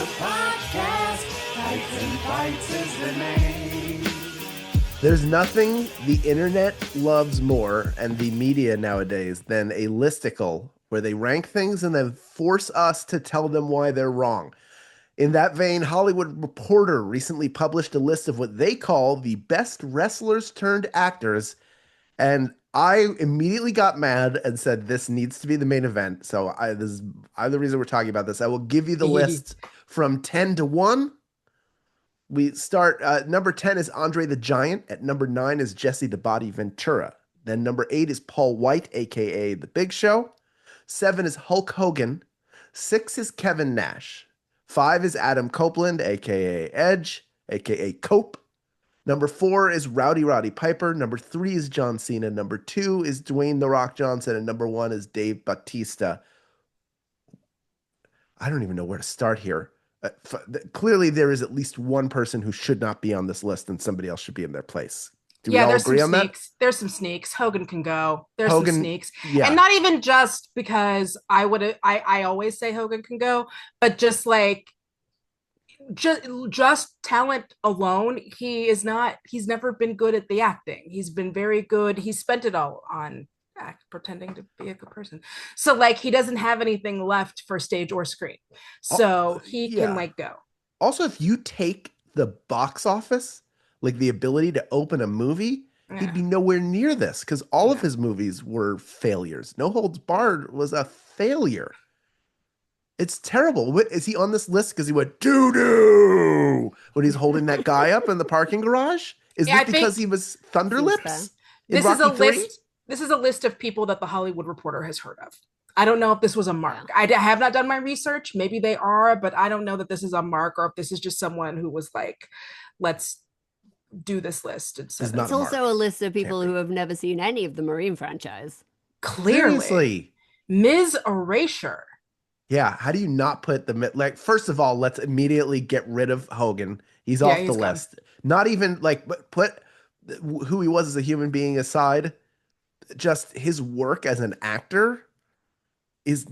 podcast. Fights and Fights is the name. There's nothing the internet loves more and the media nowadays than a listicle where they rank things and then force us to tell them why they're wrong. In that vein, Hollywood Reporter recently published a list of what they call the best wrestlers turned actors, and I immediately got mad and said this needs to be the main event. So this is the reason we're talking about this. I will give you the list from 10 to 1. We start, number 10 is Andre the Giant. At number 9 is Jesse the Body Ventura. Then number 8 is Paul White, a.k.a. The Big Show. 7 is Hulk Hogan. 6 is Kevin Nash. 5 is Adam Copeland, a.k.a. Edge, a.k.a. Cope. Number 4 is Roddy Piper. Number 3 is John Cena. Number 2 is Dwayne The Rock Johnson. And number 1 is Dave Bautista. I don't even know where to start here. Clearly, there is at least one person who should not be on this list, and somebody else should be in their place. Do we all agree on that? There's some sneaks. Hogan can go. There's some sneaks, yeah. And not even just because I always say Hogan can go, but just like just talent alone, he's never been good at the acting. He's been very good. He spent it all on pretending to be a good person, so like he doesn't have anything left for stage or screen, so he can like go. Also, if you take the box office, like the ability to open a movie, he'd be nowhere near this because all of his movies were failures. No Holds Barred was a failure. It's terrible. Is he on this list because he went doo-doo when he's holding that guy up in the parking garage? Is this because he was Thunderlips? This is a list of people that the Hollywood Reporter has heard of. I don't know if this was a mark. I have not done my research. Maybe they are, but I don't know that this is a mark or if this is just someone who was like, let's do this list. It's also a list of people who have never seen any of the Marine franchise. Clearly. Seriously. Ms. Erasure. Yeah, how do you not put first of all, let's immediately get rid of Hogan. He's off the list. Not even put who he was as a human being aside. Just his work as an actor is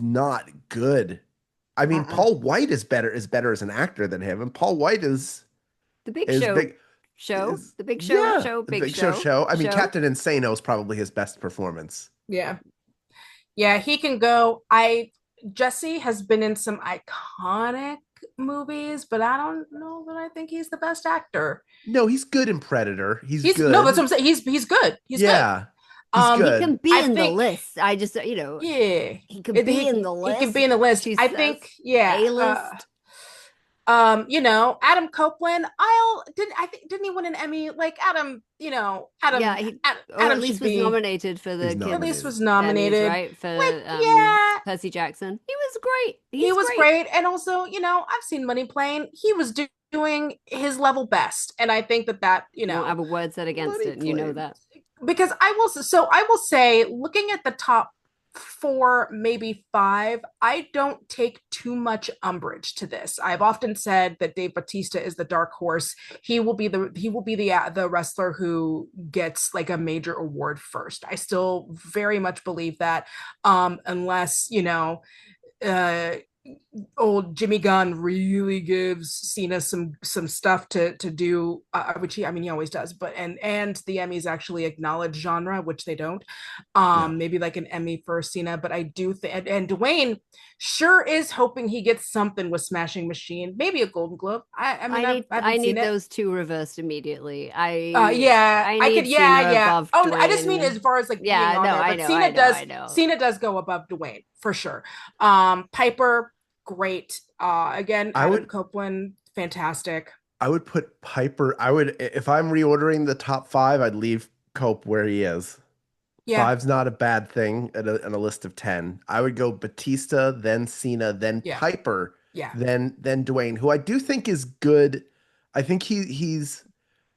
not good. I mean, Paul White is better as an actor than him, and Paul White is the Big Show. The Big Show. Big Show. I mean, Captain Insano is probably his best performance. Yeah, he can go. Jesse has been in some iconic movies, but I don't know that I think he's the best actor. No, he's good in Predator. He's good. No, that's what I'm saying. He's good. He's good. He can be in the list. I just, he can be in the list. He can be in the list. I think, A-list. Adam Copeland. Didn't he win an Emmy? Like Adam. Adam. Yeah, at least was nominated for the. At least was nominated, Emmys, right? For Percy Jackson. He was great. He was great, and also, I've seen Money Plane. He was doing his level best, and I think that I don't have a word said against it, and you know that. Because I will say, looking at the top 4, maybe 5, I don't take too much umbrage to this. I've often said that Dave Bautista is the dark horse. He will be the wrestler who gets like a major award first. I still very much believe that, unless old Jimmy Gunn really gives Cena some stuff to do, which he always does, but and the Emmys actually acknowledge genre, which they don't. Maybe like an Emmy for Cena, but I do think, and Dwayne sure is hoping he gets something with Smashing Machine, maybe a Golden Globe. I need those two reversed immediately. I just mean as far as like Cena does go above Dwayne for sure. Piper, great. Again, Adam Copeland, fantastic. I would put Piper. If I'm reordering the top 5, I'd leave Cope where he is. Yeah. 5's not a bad thing on a list of 10. I would go Batista, then Cena, then Piper, then Dwayne, who I do think is good. I think his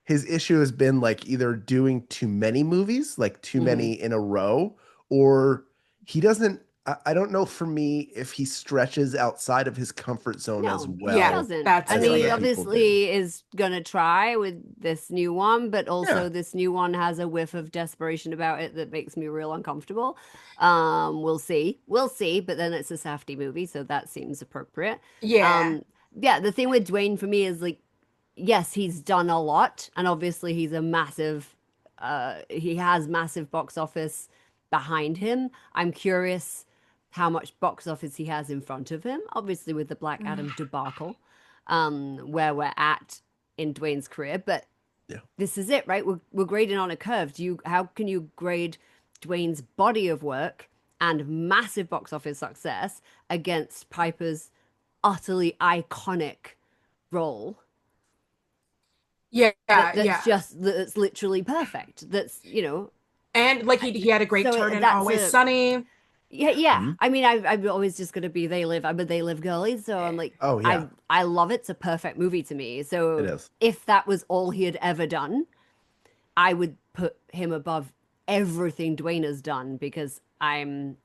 issue has been like either doing too many movies, like too many in a row, or he doesn't. I don't know for me if he stretches outside of his comfort zone as well. Yeah, he doesn't. He obviously is going to try with this new one, but also this new one has a whiff of desperation about it that makes me real uncomfortable. We'll see. But then it's a Safdie movie, so that seems appropriate. Yeah. yeah, the thing with Dwayne for me is like, yes, he's done a lot, and obviously he's a massive, he has massive box office behind him. I'm curious how much box office he has in front of him, obviously with the Black Adam debacle, where we're at in Dwayne's career. But Yeah. this is it, right? We're grading on a curve. How can you grade Dwayne's body of work and massive box office success against Piper's utterly iconic role Yeah, that's yeah. just that's literally perfect. That's, you know, And like he had a great so turn in that's Always a Sunny. yeah, yeah. Hmm. I mean, I'm always just gonna be they live. I'm a they live girly, so I'm like, Oh yeah, I love it. It's a perfect movie to me. it So is. if that was all he had ever done, I would put him above everything Dwayne has done because I'm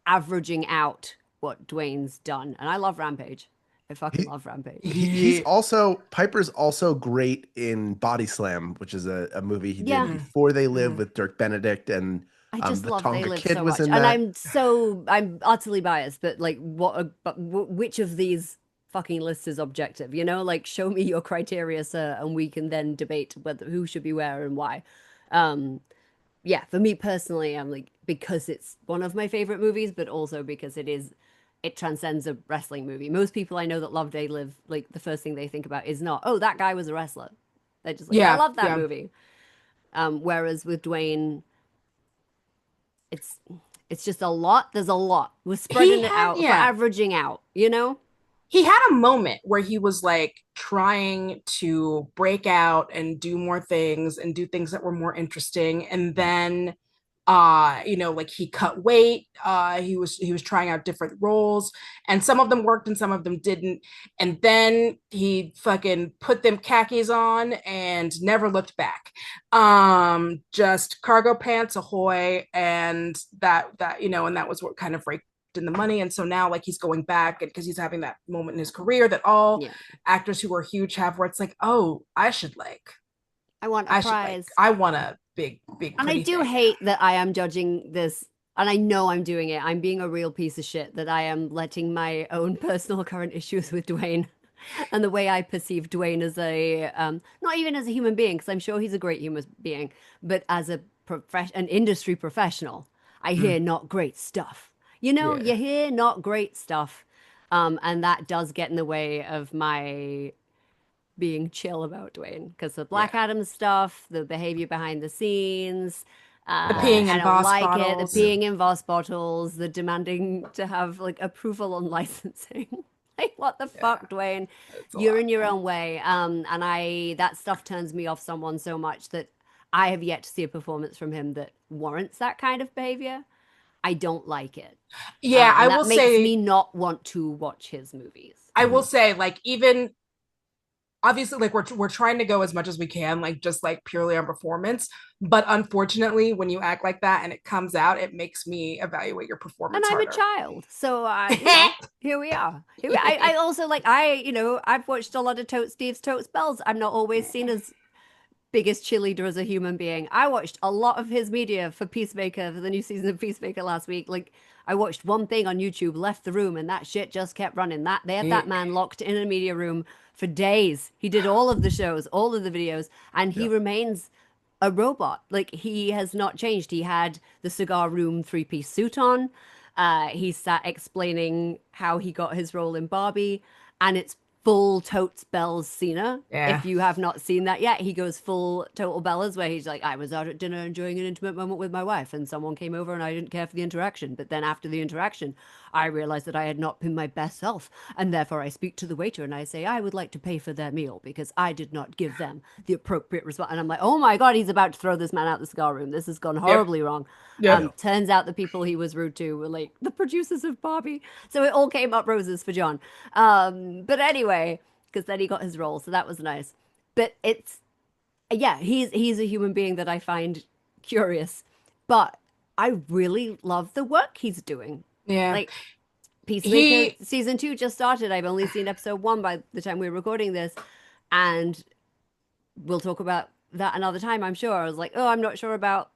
averaging out what Dwayne's done, and I love Rampage. I fucking He, love Rampage. he's He, also Piper's also great in Body Slam, which is a movie he did Yeah, Mhm, before They Live mhm. with Dirk Benedict, and I just the love They Tonga Live Kid so was much, in and that. I'm utterly biased, but like, which of these fucking lists is objective? You know, like, show me your criteria, sir, and we can then debate whether who should be where and why. Um, yeah, for me personally, I'm like, because it's one of my favorite movies, but also because it transcends a wrestling movie. Most people I know that love They Live, like, the first thing they think about is not, oh, that guy was a wrestler. They're just like, I Yeah, love that yeah. movie. Whereas with Dwayne, it's it's just a lot. There's a lot. We're He spreading it had, out. We're yeah. averaging out, you know? He had a moment where he was like trying to break out and do more things and do things that were more interesting. And then like he cut weight. He was trying out different roles, and some of them worked and some of them didn't. And then he fucking put them khakis on and never looked back. Just cargo pants ahoy, and that was what kind of raked in the money. And so now like he's going back because he's having that moment in his career that all Yeah. actors who are huge have, where it's like, oh, I want a prize. I want a big And I pretty do thing. hate that I am judging this, and I know I'm doing it. I'm being a real piece of shit that I am letting my own personal current issues with Dwayne and the way I perceive Dwayne as not even as a human being, because I'm sure he's a great human being, but as an industry professional, I Mm, hear not great stuff. You know, yeah. you hear not great stuff. And that does get in the way of my being chill about Dwayne because the Black Yeah. Adam stuff, the behavior behind the scenes. The peeing I in don't Voss like it. The bottles. Yeah. peeing in Voss bottles, the demanding to have like approval on licensing. Like, what the Yeah. fuck, Dwayne? It's a You're lot. in your own way. And that stuff turns me off someone so much that I have yet to see a performance from him that warrants that kind of behavior. I don't like it. Yeah, And that makes me not want to watch his movies. I will Mhm. say, like, even obviously, like we're trying to go as much as we can, like just like purely on performance. But unfortunately, when you act like that and it comes out, it makes me evaluate your And performance I'm a harder. child. So, you know, here we are. I also like, I've watched a lot of Steve's Totes Bells. I'm not always seen as biggest cheerleader as a human being. I watched a lot of his media for Peacemaker, for the new season of Peacemaker last week. Like, I watched one thing on YouTube, left the room, and that shit just kept running. They had that man locked in a media room for days. He did all of the shows, all of the videos, and he Yeah. remains a robot. Like, he has not changed. He had the cigar room three-piece suit on. He sat explaining how he got his role in Barbie, and it's full Totes Bells Cena. Yeah. If you have not seen that yet, he goes full Total Bellas, where he's like, I was out at dinner enjoying an intimate moment with my wife, and someone came over and I didn't care for the interaction. But then after the interaction, I realized that I had not been my best self, and therefore I speak to the waiter and I say, I would like to pay for their meal because I did not give them the appropriate response. And I'm like, oh my God, he's about to throw this man out the cigar room. This has gone Yep. horribly wrong. Yep. Yeah. Turns out the people he was rude to were like the producers of Barbie. So it all came up roses for John. But anyway, because then he got his role, so that was nice. But it's yeah, he's a human being that I find curious, but I really love the work he's doing. Yeah. Like Peacemaker He season 2 just started. I've only seen episode 1 by the time we're recording this, and we'll talk about that another time, I'm sure. I was like, oh, I'm not sure about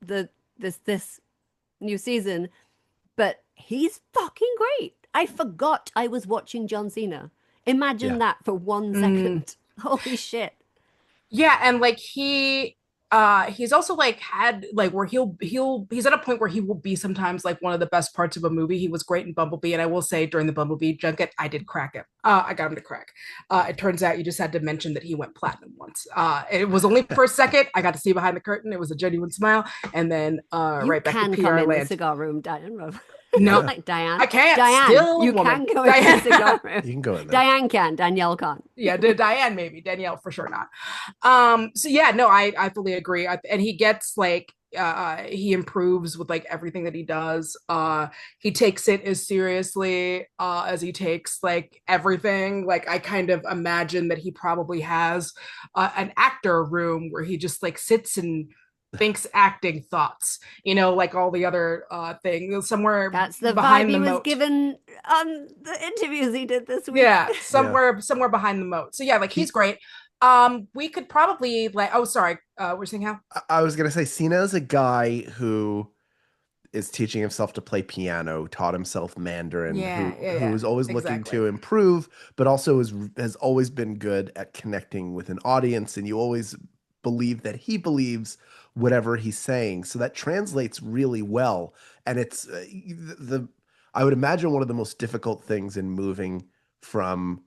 the this new season, but he's fucking great. I forgot I was watching John Cena. Imagine Yeah. that for 1 second. Holy shit. Yeah, and like he's also like had like where he's at a point where he will be sometimes like one of the best parts of a movie. He was great in Bumblebee, and I will say during the Bumblebee junket, I did crack him. I got him to crack. It turns out you just had to mention that he went platinum once. It was only for a second. I got to see behind the curtain. It was a genuine smile, and then You right back to can PR come in the land. cigar room, Diane. No, Like Diane. I can't. Diane, Still you woman. can go in the Diane. cigar room. You can go in there. Diane can. Danielle can't. Yeah, Diane maybe. Danielle for sure not. So yeah, no, I fully agree. And he gets like he improves with like everything that he does. He takes it as seriously as he takes like everything. Like I kind of imagine that he probably has an actor room where he just like sits and thinks acting thoughts, you know, like all the other things somewhere That's the vibe behind he the was moat. given on the interviews he did this week. Yeah, somewhere behind the moat. So yeah, like he's great. We could probably like oh sorry, we're saying how? I was gonna say Cena is a guy who is teaching himself to play piano, taught himself Mandarin, who is always looking exactly. to improve, but also has always been good at connecting with an audience, and you always believe that he believes whatever he's saying. So that translates really well, and it's the I would imagine one of the most difficult things in moving from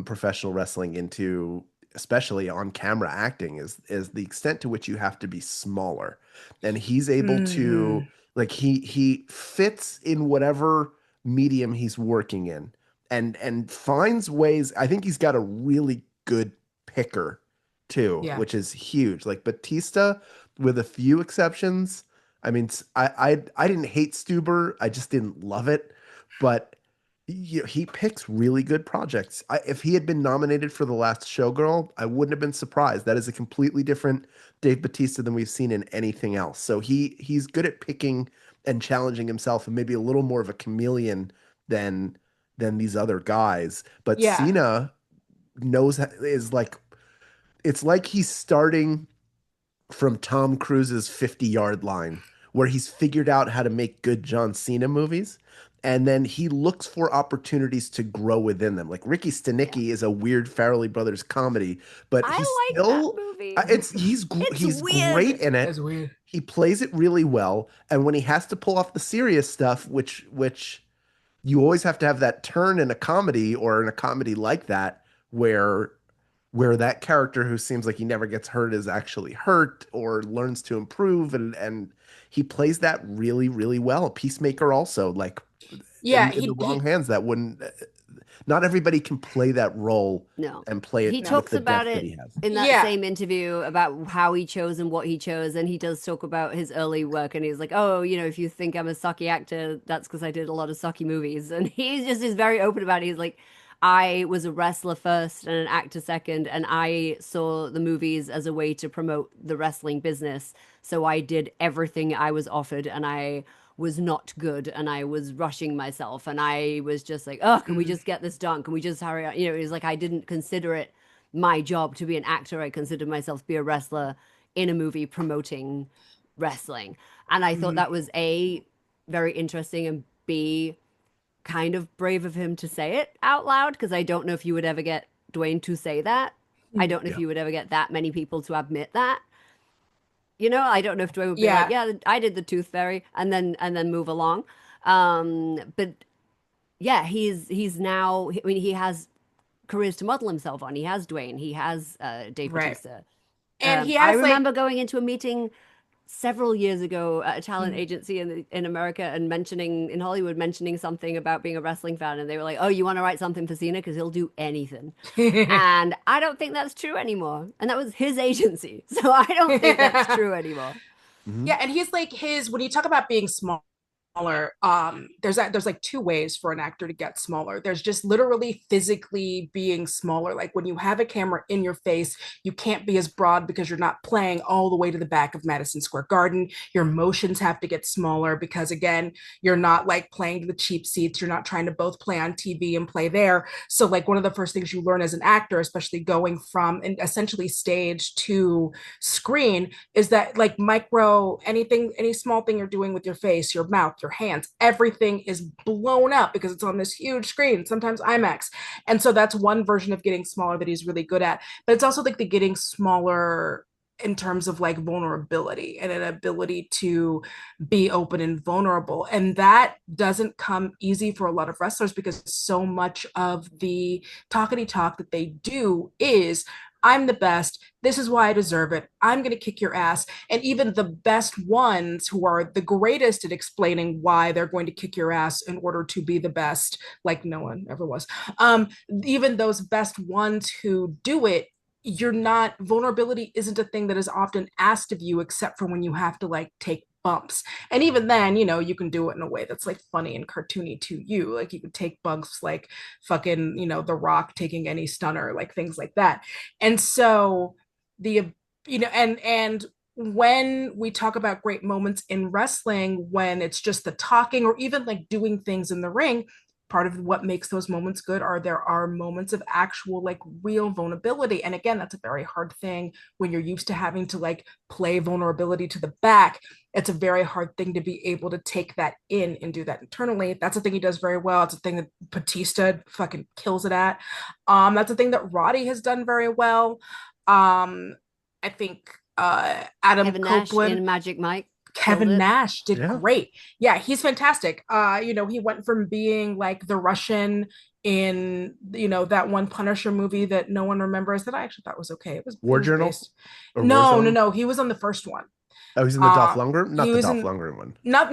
professional wrestling into especially on camera acting is the extent to which you have to be smaller, and he's able to like he fits in whatever medium he's working in and finds ways. I think he's got a really good picker too, Yeah. which is huge. Like Batista, with a few exceptions. I mean, I didn't hate Stuber, I just didn't love it, but he picks really good projects. If he had been nominated for The Last Showgirl, I wouldn't have been surprised. That is a completely different Dave Batista than we've seen in anything else. So he's good at picking and challenging himself, and maybe a little more of a chameleon than these other guys. But Yeah. Cena is like, it's like he's starting from Tom Cruise's 50-yard line, where he's figured out how to make good John Cena movies. And then he looks for opportunities to grow within them. Like Ricky Stenicki is a weird Farrelly Brothers comedy, but I he's like still that movie. he's weird. great in it. That's weird. He plays it really well, and when he has to pull off the serious stuff, which you always have to have that turn in a comedy or in a comedy like that, where that character who seems like he never gets hurt is actually hurt or learns to improve, and he plays that really, really well. Peacemaker also, like Yeah, in the wrong hands, that wouldn't not everybody can play that role No. and play it He with talks the about depth that it he has. in that Yeah. same interview about how he chose and what he chose. And he does talk about his early work. And he's like, oh, you know, if you think I'm a sucky actor, that's because I did a lot of sucky movies. And he just is very open about it. He's like, I was a wrestler first and an actor second. And I saw the movies as a way to promote the wrestling business. So I did everything I was offered, and I was not good, and I was rushing myself, and I was just like, oh, can we just get this done? Can we just hurry up? You know, it was like I didn't consider it my job to be an actor. I considered myself to be a wrestler in a movie promoting wrestling. And I thought that was A, very interesting, and B, kind of brave of him to say it out loud, because I don't know if you would ever get Dwayne to say that. I don't know if Yeah. you would ever get that many people to admit that. You know, I don't know if Dwayne would be Yeah. like, yeah, I did the Tooth Fairy, and then move along. But yeah, he's now. I mean, he has careers to model himself on. He has Dwayne. He has Dave Right. Bautista. And he I has like remember going into a meeting several years ago at a talent agency in America and mentioning something about being a wrestling fan, and they were like, "Oh, you want to write something for Cena because he'll do anything." And I don't think that's true anymore. And that was his agency, so I don't think that's true anymore. Mhm. Yeah, and he's like his when you talk about being smaller, there's like two ways for an actor to get smaller. There's just literally physically being smaller. Like when you have a camera in your face, you can't be as broad because you're not playing all the way to the back of Madison Square Garden. Your motions have to get smaller because again, you're not like playing to the cheap seats. You're not trying to both play on TV and play there. So like one of the first things you learn as an actor, especially going from essentially stage to screen, is that like any small thing you're doing with your face, your mouth, your hands. Everything is blown up because it's on this huge screen, sometimes IMAX. And so that's one version of getting smaller that he's really good at. But it's also like the getting smaller in terms of like vulnerability and an ability to be open and vulnerable. And that doesn't come easy for a lot of wrestlers because so much of the talkity talk that they do is, I'm the best. This is why I deserve it. I'm going to kick your ass. And even the best ones who are the greatest at explaining why they're going to kick your ass in order to be the best, like no one ever was. Even those best ones who do it, vulnerability isn't a thing that is often asked of you except for when you have to like take bumps. And even then, you can do it in a way that's like funny and cartoony to you. Like you could take bumps like fucking, The Rock taking any stunner, like things like that. And so and when we talk about great moments in wrestling, when it's just the talking or even like doing things in the ring, part of what makes those moments good there are moments of actual like real vulnerability. And again, that's a very hard thing when you're used to having to like play vulnerability to the back. It's a very hard thing to be able to take that in and do that internally. That's a thing he does very well. It's a thing that Batista fucking kills it at. That's a thing that Roddy has done very well. I think Adam Kevin Copeland Nash in Magic Mike. Kevin Nash did Yeah. great. Yeah, he's fantastic. He went from being like the Russian in, that one Punisher movie that no one remembers that I actually thought was okay. It was War it was Journal? based- Or No, Warzone? no. He was on the first one. Oh, he's in the Dolph Lundgren? Not he the was Dolph in- Lundgren one. Not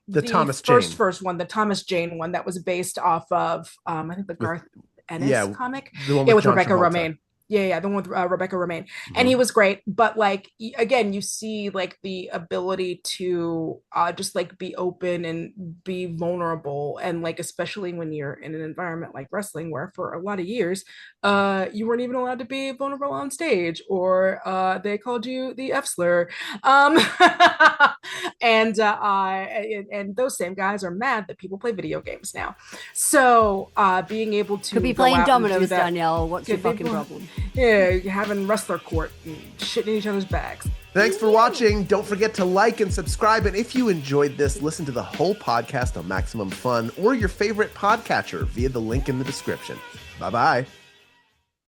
The Thomas first one, the Thomas Jane one that was based off of I think the Garth Ennis comic. The one with John Rebecca Travolta. Romaine. Yeah, the one with Rebecca Romaine. Mhm. And he was great. But like, again, you see like the ability to just like be open and be vulnerable. And like, especially when you're in an environment like wrestling, where for a lot of years, you weren't even allowed to be vulnerable on stage, or they called you the F slur. And those same guys are mad that people play video games now. So being able to Could be go playing out and do dominoes, that- Danielle. What's your Could be fucking pl- problem? Yeah, having wrestler court and shitting in each other's bags. Thanks for watching. Don't forget to like and subscribe. And if you enjoyed this, listen to the whole podcast on Maximum Fun or your favorite podcatcher via the link in the description. Bye-bye.